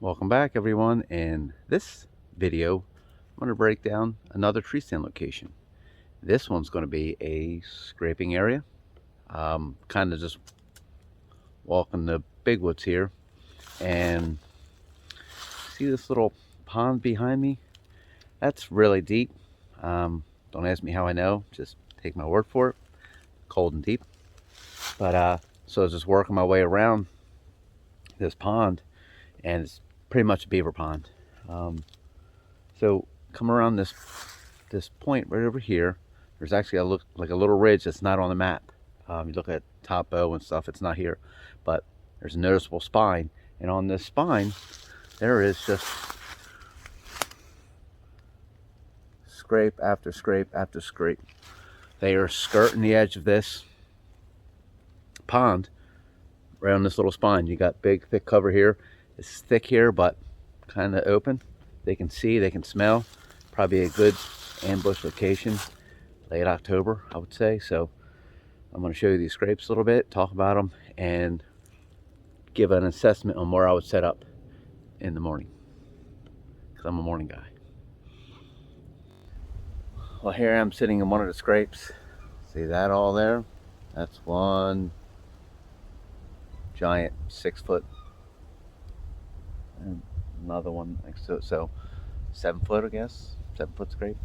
Welcome back, everyone. In this video, I'm going to break down another tree stand location. This one's going to be a scraping area. Kind of just walking the big woods here, and see this little pond behind me? That's really deep. Don't ask me how I know, just take my word for it. Cold and deep. But so I was just working my way around this pond, and it's pretty much a beaver pond. So come around this point right over here. There's actually a little ridge that's not on the map. You look at top bow and stuff, it's not here, but there's a noticeable spine, and on this spine there is just scrape after scrape after scrape. They are skirting the edge of this pond around this little spine. You got big thick cover here. It's thick here but kind of open. They can see, they can smell. Probably a good ambush location, late October, I would say. So I'm going to show you these scrapes a little bit, talk about them, and give an assessment on where I would set up in the morning, because I'm a morning guy. Well, here I am sitting in one of the scrapes. See that all there? That's one giant 6 foot, and another one next to it. So 7 foot, I guess, 7 foot scrape.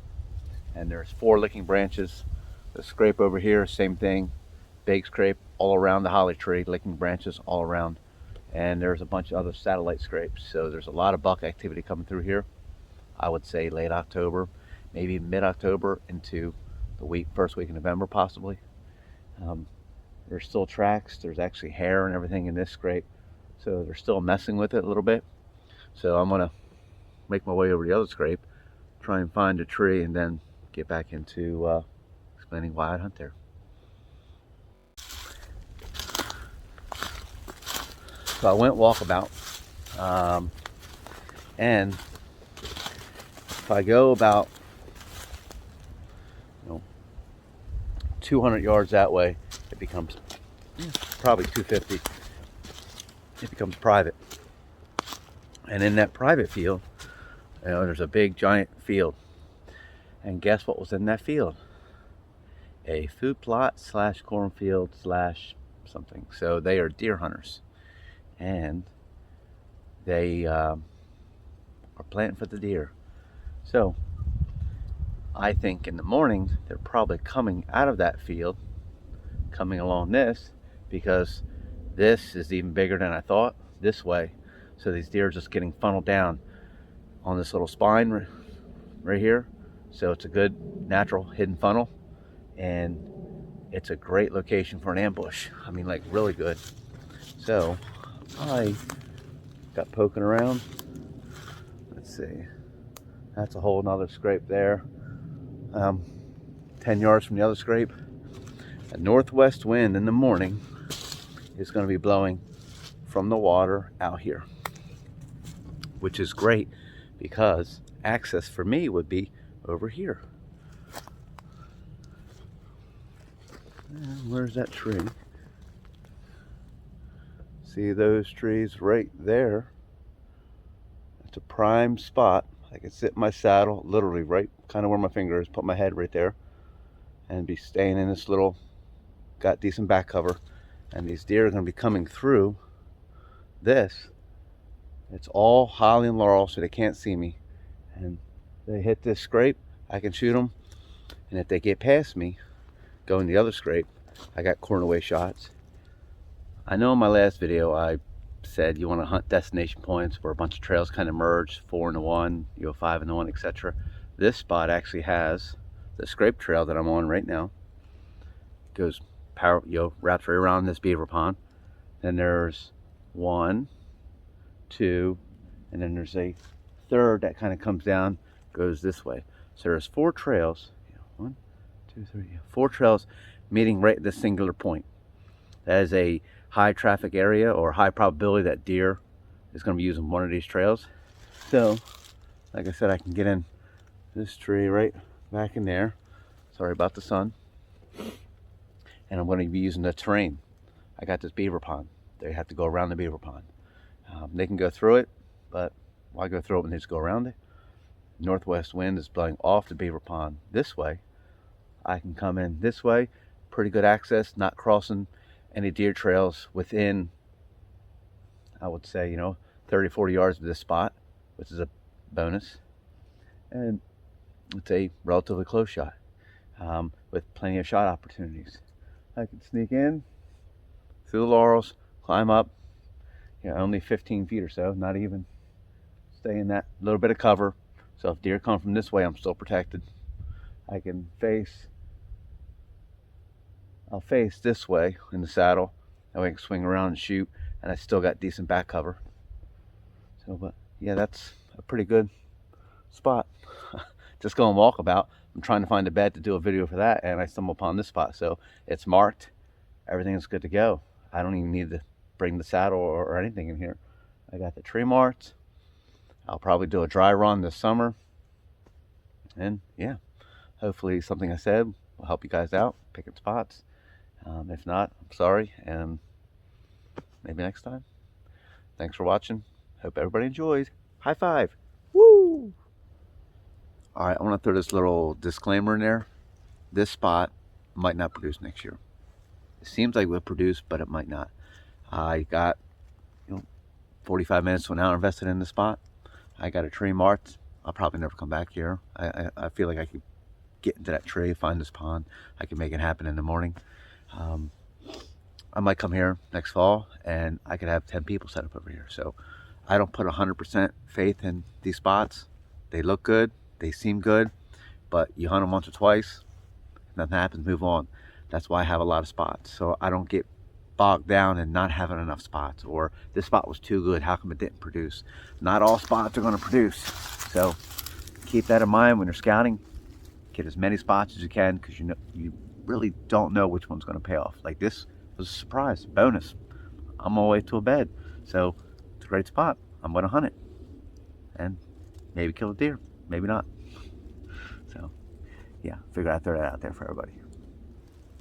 And there's 4 licking branches. The scrape over here, same thing, big scrape all around the holly tree, licking branches all around. And there's a bunch of other satellite scrapes. So there's a lot of buck activity coming through here. I would say late October, maybe mid-October into the first week of November possibly. There's still tracks. There's actually hair and everything in this scrape. So they're still messing with it a little bit. So I'm gonna make my way over the other scrape, try and find a tree, and then get back into explaining why I hunt there. So I went walkabout, and if I go about 200 yards that way, it becomes probably 250. It becomes private, and in that private field, there's a big giant field. And guess what was in that field? A food plot slash cornfield slash something. So they are deer hunters, and they are planting for the deer. So I think in the morning they're probably coming out of that field, coming along this, because this is even bigger than I thought this way. So these deer are just getting funneled down on this little spine right here. So it's a good natural hidden funnel, and it's a great location for an ambush. I mean, like, really good. So I got poking around. Let's see, that's a whole nother scrape there. 10 yards from the other scrape. A northwest wind in the morning is going to be blowing from the water out here, which is great because access for me would be over here. And where's that tree? See those trees right there? It's a prime spot. I can sit in my saddle, literally right kind of where my finger is, put my head right there, and be staying in this little, got decent back cover. And these deer are going to be coming through this. It's all holly and laurel, so they can't see me. And they hit this scrape, I can shoot them. And if they get past me, going the other scrape, I got corn away shots. I know in my last video I said you want to hunt destination points where a bunch of trails kind of merge, 4 into 1, 5 into 1, etc. This spot actually has the scrape trail that I'm on right now. Goes wraps right around this beaver pond. Then there's 1, 2, and then there's a third that kind of comes down, goes this way. So there's 4 trails. 1, 2, 3, 4 trails meeting right at this singular point. That is a high traffic area, or high probability that deer is going to be using one of these trails. So like I said, I can get in this tree right back in there. Sorry about the sun. And I'm going to be using the terrain. I got this beaver pond. They have to go around the beaver pond. They can go through it, but why go through it when they just go around it? Northwest wind is blowing off the Beaver Pond this way. I can come in this way, pretty good access, not crossing any deer trails within, I would say, 30, 40 yards of this spot, which is a bonus. And it's a relatively close shot, with plenty of shot opportunities. I can sneak in through the laurels, climb up, only 15 feet or so, not even, stay in that little bit of cover. So if deer come from this way, I'm still protected. I can I'll face this way in the saddle. That way I can swing around and shoot, and I still got decent back cover. So, but yeah, that's a pretty good spot. Just going walkabout. I'm trying to find a bed to do a video for that, and I stumbled upon this spot. So it's marked. Everything is good to go. I don't even need to bring the saddle or anything in here. I got the tree marked. I'll probably do a dry run this summer. And yeah, hopefully something I said will help you guys out picking spots. If not, I'm sorry, and maybe next time. Thanks for watching. Hope everybody enjoys. High five. Woo! All right, I want to throw this little disclaimer in there. This spot might not produce next year. It seems like it will produce, but it might not. I got 45 minutes to an hour invested in the spot. I got a tree marked. I'll probably never come back here. I feel like I could get into that tree, find this pond. I can make it happen in the morning. I might come here next fall and I could have 10 people set up over here. So I don't put 100% faith in these spots. They look good, they seem good, but you hunt them once or twice, nothing happens, move on. That's why I have a lot of spots. So I don't get bogged down in not having enough spots, or this spot was too good, how come it didn't produce? Not all spots are going to produce. So keep that in mind when you're scouting. Get as many spots as you can, because you really don't know which one's going to pay off. Like this was a surprise, bonus. I'm on my way to a bed, so it's a great spot. I'm going to hunt it and maybe kill a deer, maybe not. So yeah, figure I'd throw that out there for everybody.